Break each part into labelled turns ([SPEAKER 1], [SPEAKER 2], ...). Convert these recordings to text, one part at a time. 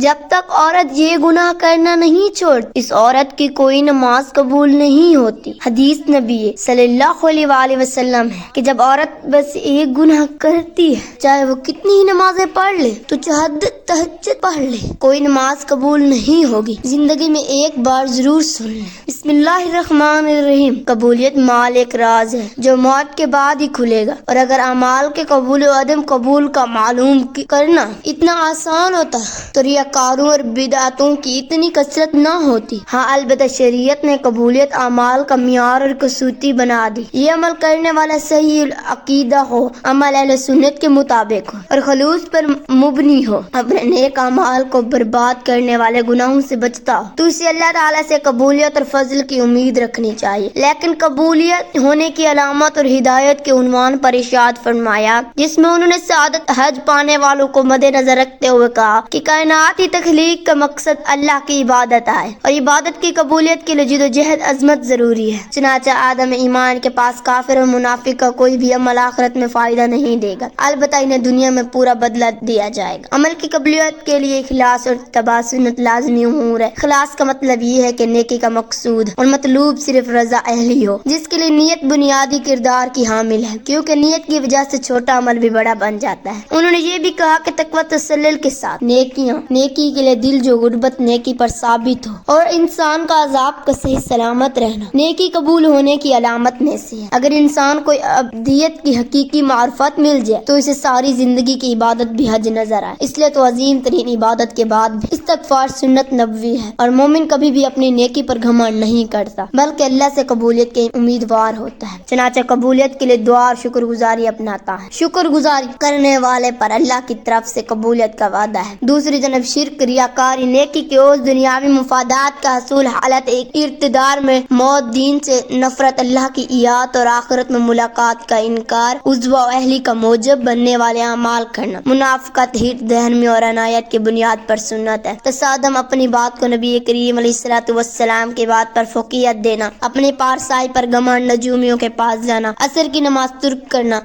[SPEAKER 1] جب تک عورت یہ گناہ کرنا نہیں چھوڑتی اس عورت کی کوئی نماز قبول نہیں ہوتی۔ حدیث نبی صلی اللہ علیہ وآلہ وسلم ہے کہ جب عورت بس ایک گناہ کرتی ہے چاہے وہ کتنی ہی نمازیں پڑھ لے تو تہجد پڑھ لے کوئی نماز قبول نہیں ہوگی۔ زندگی میں ایک بار ضرور سن لیں۔ بسم اللہ الرحمن الرحیم۔ قبولیت مال ایک راز ہے جو موت کے بعد ہی کھلے گا، اور اگر اعمال کے قبول و عدم قبول کا معلوم کرنا اتنا آسان ہوتا تو ریاکاروں اور بدعتوں کی اتنی کثرت نہ ہوتی۔ ہاں البتہ شریعت نے قبولیت اعمال کا معیار اور کسوٹی بنا دی۔ یہ عمل کرنے والا صحیح العقیدہ ہو، عمل اہل سنت کے مطابق ہو اور خلوص پر مبنی ہو، اپنے نیک اعمال کو برباد کرنے والے گناہوں سے بچتا ہو، تو اسے اللہ تعالیٰ سے قبولیت اور فضل کی امید رکھنی چاہیے۔ لیکن قبولیت ہونے کی علامت اور ہدایت کے عنوان پر ارشاد فرمایا، جس میں انہوں نے سعادت حج پانے والوں کو مد نظر رکھتے ہوئے کہا کہ کائنات کی تخلیق کا مقصد اللہ کی عبادت ہے، اور عبادت کی قبولیت کے لیے جد و جہد عظمت ضروری ہے۔ چنانچہ آدم ایمان کے پاس کافر اور منافق کا کوئی بھی عمل آخرت میں فائدہ نہیں دے گا، البتہ انہیں دنیا میں پورا بدلہ دیا جائے گا۔ عمل کی قبولیت کے لیے اخلاص اور اتباع سنت لازمی امور ہے۔ اخلاص کا مطلب یہ ہے کہ نیکی کا مقصود اور مطلوب صرف رضا اہلی ہو، جس کے لیے نیت بنیادی کردار کی حامل ہے، کیونکہ نیت کی وجہ سے چھوٹا عمل بھی بڑا بن جاتا ہے۔ انہوں نے یہ بھی کہا کہ تقویٰ تسلل کے ساتھ نیکی کے لیے دل جو غربت نیکی پر ثابت ہو، اور انسان کا عذاب کا صحیح سلامت رہنا نیکی قبول ہونے کی علامت میں سے ہے۔ اگر انسان کو ابدیت کی حقیقی معرفت مل جائے تو اسے ساری زندگی کی عبادت بھی حج نظر آئے۔ اس لیے تو عظیم ترین عبادت کے بعد بھی استغفار سنت نبوی ہے، اور مومن کبھی بھی اپنی نیکی پر گھمنڈ نہیں کرتا بلکہ اللہ سے قبولیت کے امیدوار ہوتا ہے۔ چنانچہ قبولیت کے لیے دعا اور شکر گزاری اپناتا ہے۔ شکر گزاری کرنے والے پر اللہ کی طرف سے قبولیت کا وعدہ ہے۔ دوسری جانب شرک، ریاکاری، نیکی کے عوض دنیاوی مفادات کا حصول، حالت ارتدار میں موت، دین سے نفرت، اللہ کی یاد اور آخرت میں ملاقات کا انکار، عضو و اہلی کا موجب بننے والے اعمال کرنا، منافقت، حرص، دہنمی اور عنایت کی بنیاد پر سنت ہے۔ تصادم، اپنی بات کو نبی کریم علیہ الصلوۃ والسلام کی بات پر فوقیت دینا، اپنی پارسائی پر گھمنڈ، نجومیوں کے پاس جانا، عصر کی نماز ترک کرنا،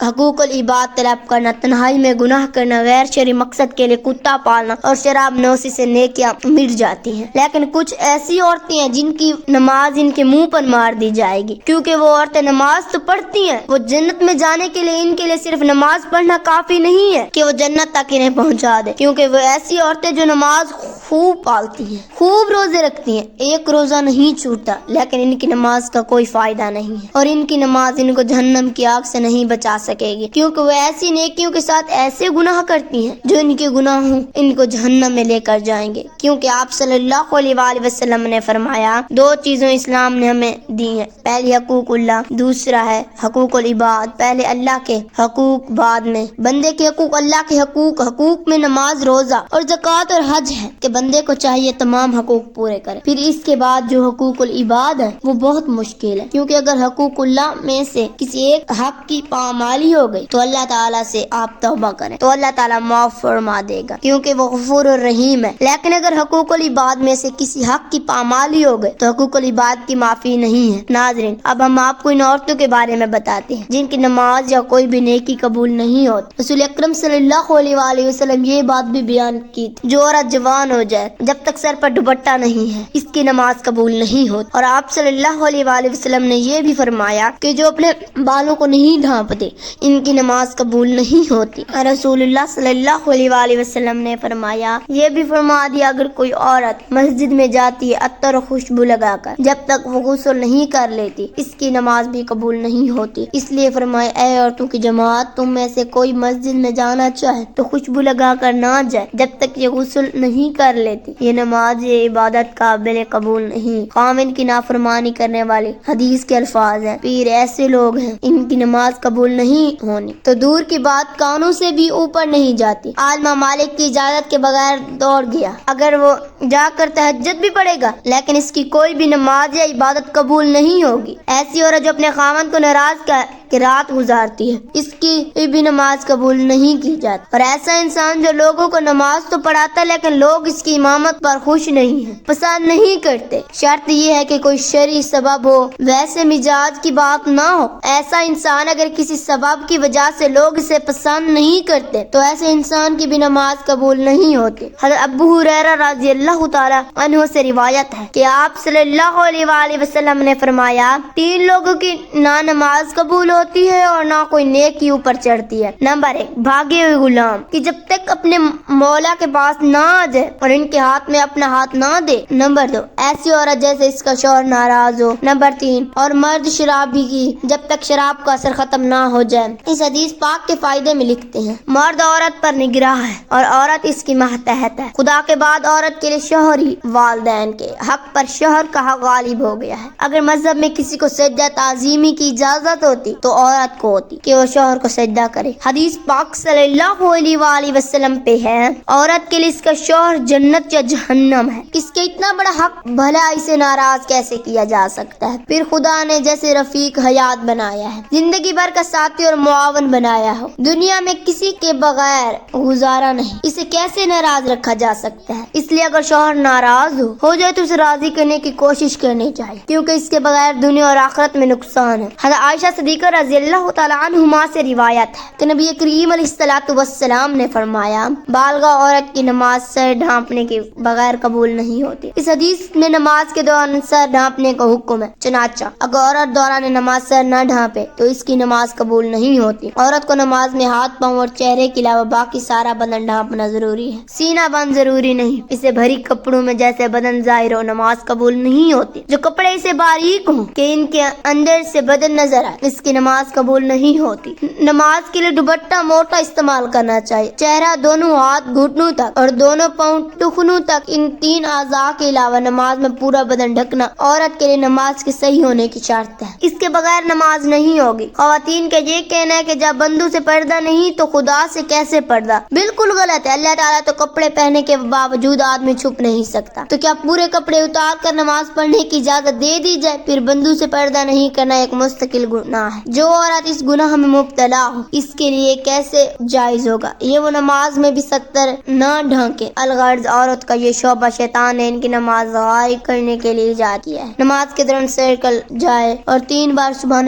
[SPEAKER 1] حقوق العباد طلب کرنا، تنہائی میں گناہ کرنا، غیر شرعی مقصد کے لیے کتا پالنا اور شراب نوشی سے نیکیاں مٹ جاتی ہیں۔ لیکن کچھ ایسی عورتیں ہیں جن کی نماز ان کے منہ پر مار دی جائے گی، کیونکہ وہ عورتیں نماز تو پڑھتی ہیں، وہ جنت میں جانے کے لیے ان کے لیے صرف نماز پڑھنا کافی نہیں ہے کہ وہ جنت تک انہیں پہنچا دے، کیونکہ وہ ایسی عورتیں جو نماز خوب پالتی ہیں، خوب روزے رکھتی ہیں، ایک روزہ نہیں چھوٹتا، لیکن ان کی نماز کا کوئی فائدہ نہیں ہے، اور ان کی نماز ان کو جہنم کی آگ سے نہیں بچا سکے گی، کیونکہ وہ ایسی نیکیوں کے ساتھ ایسے گناہ کرتی ہیں جو ان کے گناہوں ان کو جہنم میں لے کر جائیں گے۔ کیونکہ آپ صلی اللہ علیہ وآلہ وسلم نے فرمایا، دو چیزیں اسلام نے ہمیں دی ہیں، پہلی حقوق اللہ، دوسرا ہے حقوق العباد۔ پہلے اللہ کے حقوق، بعد میں بندے کے حقوق۔ اللہ کے حقوق میں نماز، روزہ اور زکوٰۃ اور حج ہے کہ بندے کو چاہیے تمام حقوق پورے کرے۔ پھر اس کے بعد جو حقوق العباد ہے وہ بہت مشکل ہے، کیونکہ اگر حقوق اللہ میں سے کسی ایک حق کی پامالی ہو گئی تو اللہ تعالیٰ سے آپ توبہ کریں تو اللہ تعالیٰ معاف فرما دے گا، کیونکہ وہ غفور الرحیم ہے۔ لیکن اگر حقوق العباد میں سے کسی حق کی پامالی ہو گئی تو حقوق العباد کی معافی نہیں ہے۔ ناظرین، اب ہم آپ کو ان عورتوں کے بارے میں بتاتے ہیں جن کی نماز یا کوئی بھی نیکی قبول نہیں ہوتی۔ رسول اکرم صلی اللہ علیہ وآلہ وسلم یہ بات بھی بیان کی، جو عورت جوان ہو جائے جب تک سر پر دوپٹہ نہیں ہے اس کی نماز قبول نہیں ہوتی، اور آپ صلی اللہ علیہ وآلہ وسلم نے یہ بھی فرمایا کہ جو اپنے بالوں کو نہیں ڈھانپتے ان کی نماز قبول نہیں ہوتی۔ رسول اللہ صلی اللہ علیہ وآلہ وسلم نے فرمایا، یہ بھی فرما دیا، اگر کوئی عورت مسجد میں جاتی ہے عطر و خوشبو لگا کر جب تک وہ غسل نہیں کر لیتی اس کی نماز بھی قبول نہیں ہوتی۔ اس لیے فرمایا، اے عورتوں کی جماعت، تم میں سے کوئی مسجد میں جانا چاہے تو خوشبو لگا کر نہ جائے جب تک یہ غسل نہیں کر لیتی، یہ نماز، یہ عبادت قابل قبول نہیں۔ خامن کی نافرمانی کرنے والے، حدیث کے الفاظ ہیں، پیر ایسے لوگ ہیں ان کی نماز قبول نہیں ہونی تو دور کی بات کانوں سے بھی اوپر نہیں جاتی۔ عالمہ مالک کی اجازت کے بغیر دوڑ گیا، اگر وہ جا کر تہجد بھی پڑھے گا لیکن اس کی کوئی بھی نماز یا عبادت قبول نہیں ہوگی۔ ایسی عورت جو اپنے خاوند کو ناراض کہ رات گزارتی ہے، اس کی بھی نماز قبول نہیں کی جاتی۔ اور ایسا انسان جو لوگوں کو نماز تو پڑھاتا ہے لیکن لوگ اس کی امامت پر خوش نہیں ہیں، پسند نہیں کرتے۔ شرط یہ ہے کہ کوئی شرعی سبب ہو، ویسے مزاج کی بات نہ ہو۔ ایسا انسان اگر کسی سبب کی وجہ سے لوگ اسے پسند نہیں کرتے تو ایسے انسان کی بھی نماز قبول نہیں ہوتی۔ حضرت ابو ہریرہ رضی اللہ تعالی عنہ سے روایت ہے کہ آپ صلی اللہ علیہ وآلہ وسلم نے فرمایا، 3 لوگوں کی نہ نماز قبول ہوتی ہے اور نہ کوئی نیکی اوپر چڑھتی ہے۔ نمبر 1، بھاگے ہوئے غلام کہ جب تک اپنے مولا کے پاس نہ آ جائے اور ان کے ہاتھ میں اپنا ہاتھ نہ دے۔ نمبر 2، ایسی عورت جیسے اس کا شوہر ناراض ہو۔ نمبر 3، اور مرد شرابی کی جب تک شراب کا اثر ختم نہ ہو جائے۔ اس حدیث پاک کے فائدے میں لکھتے ہیں، مرد عورت پر نگراں ہے اور عورت اس کی ماتحت ہے۔ خدا کے بعد عورت کے لیے شوہر ہی والدین کے حق پر شوہر کا حق غالب ہو گیا ہے۔ اگر مذہب میں کسی کو سجدہ تعظیمی کی اجازت ہوتی تو عورت کو ہوتی کہ وہ شوہر کو سجدہ کرے۔ حدیث پاک صلی اللہ علیہ وآلہ وسلم پہ ہے، عورت کے لیے اس کا شوہر جنت یا جہنم ہے۔ اس کے اتنا بڑا حق، بھلا اسے ناراض کیسے کیا جا سکتا ہے؟ پھر خدا نے جیسے رفیق حیات بنایا ہے، زندگی بھر کا ساتھی اور معاون بنایا ہو، دنیا میں کسی کے بغیر گزارا نہیں، اسے کیسے ناراض رکھا جا سکتا ہے؟ اس لیے اگر شوہر ناراض ہو جائے تو اسے راضی کرنے کی کوشش کرنی چاہیے، کیونکہ اس کے بغیر دنیا اور آخرت میں نقصان ہے۔ حضرت عائشہ صدیقہ رضی اللہ تعالی عنہما سے روایت ہے کہ نبی کریم علیہ الصلوۃ والسلام نے فرمایا، بالغہ عورت کی نماز سر ڈھانپنے کے بغیر قبول نہیں ہوتی۔ اس حدیث میں نماز کے دوران سر ڈھانپنے کا حکم ہے، چنانچہ اگر عورت دوران نماز سر نہ ڈھانپے تو اس کی نماز قبول نہیں ہوتی۔ عورت کو نماز میں ہاتھ، پاؤں اور چہرے کے علاوہ باقی سارا بدن ڈھانپنا ضروری ہے، سینہ بند ضروری نہیں۔ اسے بھری کپڑوں میں جیسے بدن ظاہر ہو نماز قبول نہیں ہوتی۔ جو کپڑے اسے باریک ہوں کہ ان کے اندر سے بدن نظر آئے، اس کی نماز قبول نہیں ہوتی۔ نماز کے لیے دوپٹہ موٹا استعمال کرنا چاہیے۔ چہرہ، دونوں ہاتھ گھٹنوں تک اور دونوں پاؤں ٹخنوں تک، ان 3 اعضاء کے علاوہ نماز میں پورا بدن ڈھکنا عورت کے لیے نماز کے صحیح ہونے کی شرط ہے، اس کے بغیر نماز نہیں ہوگی۔ خواتین کا یہ کہنا ہے کہ جب بندوں سے پردہ نہیں تو خدا سے کیسے پردہ؟ بالکل غلط ہے۔ اللہ تعالیٰ تو کپڑے پہننے کے باوجود آدمی چھپ نہیں سکتا، تو کیا پورے کپڑے اتار کر نماز پڑھنے کی اجازت دے دی جائے؟ پھر بندوں سے پردہ نہیں کرنا ایک مستقل گناہ ہے۔ جو عورت اس گناہ میں مبتلا ہو اس کے لیے کیسے جائز ہوگا یہ وہ نماز میں بھی ستر نہ ڈھانکے؟ الغرض عورت کا یہ شعبہ شیطان نے ان کی نماز غائب کرنے کے لیے ایجاد کیا ہے۔ نماز کے دوران سر کھل جائے اور 3 بار سبحان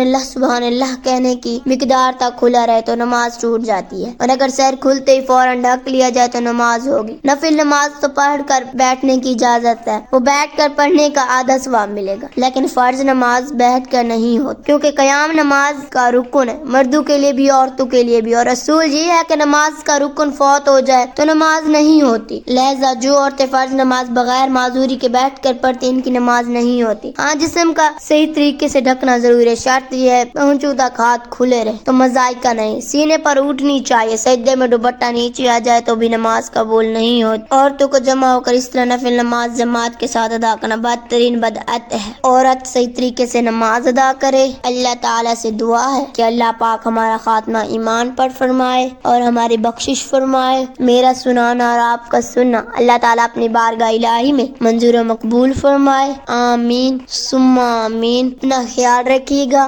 [SPEAKER 1] اللہ کہنے کی مقدار تک کھلا رہے تو نماز ٹوٹ جاتی ہے، اور اگر سر کھلتے ہی فوراً ڈھک لیا جائے تو نماز ہوگی۔ نفل نماز تو پڑھ کر بیٹھنے کی اجازت ہے، وہ بیٹھ کر پڑھنے کا آدھا ثواب ملے گا، لیکن فرض نماز بیٹھ کر نہیں ہوتی، کیونکہ قیام نماز کا رکن ہے، مردوں کے لیے بھی عورتوں کے لیے بھی، اور اصول یہ ہے کہ نماز کا رکن فوت ہو جائے تو نماز نہیں ہوتی۔ لہذا جو عورتیں فرض نماز بغیر معذوری کے بیٹھ کر پڑھتی ان کی نماز نہیں ہوتی۔ ہاں، جسم کا صحیح طریقے سے ڈھکنا ضروری ہے، شرط یہ ہے پہنچوں تک ہاتھ کھلے رہے تو مزائقہ نہیں، سینے پر اٹھنی چاہیے، سجدے میں دوپٹہ نیچے آ جائے تو بھی نماز قبول نہیں ہوتی۔ عورتوں کو جمع ہو کر اس طرح نفل نماز جماعت کے ساتھ ادا کرنا بدترین بدعت ہے۔ عورت صحیح طریقے سے نماز ادا کرے۔ اللہ تعالیٰ سے دعا ہے کہ اللہ پاک ہمارا خاتمہ ایمان پر فرمائے اور ہماری بخشش فرمائے۔ میرا سنانا اور آپ کا سننا اللہ تعالیٰ اپنی بارگاہ الہی میں منظور و مقبول فرمائے۔ آمین ثم آمین۔ اپنا خیال رکھیے گا۔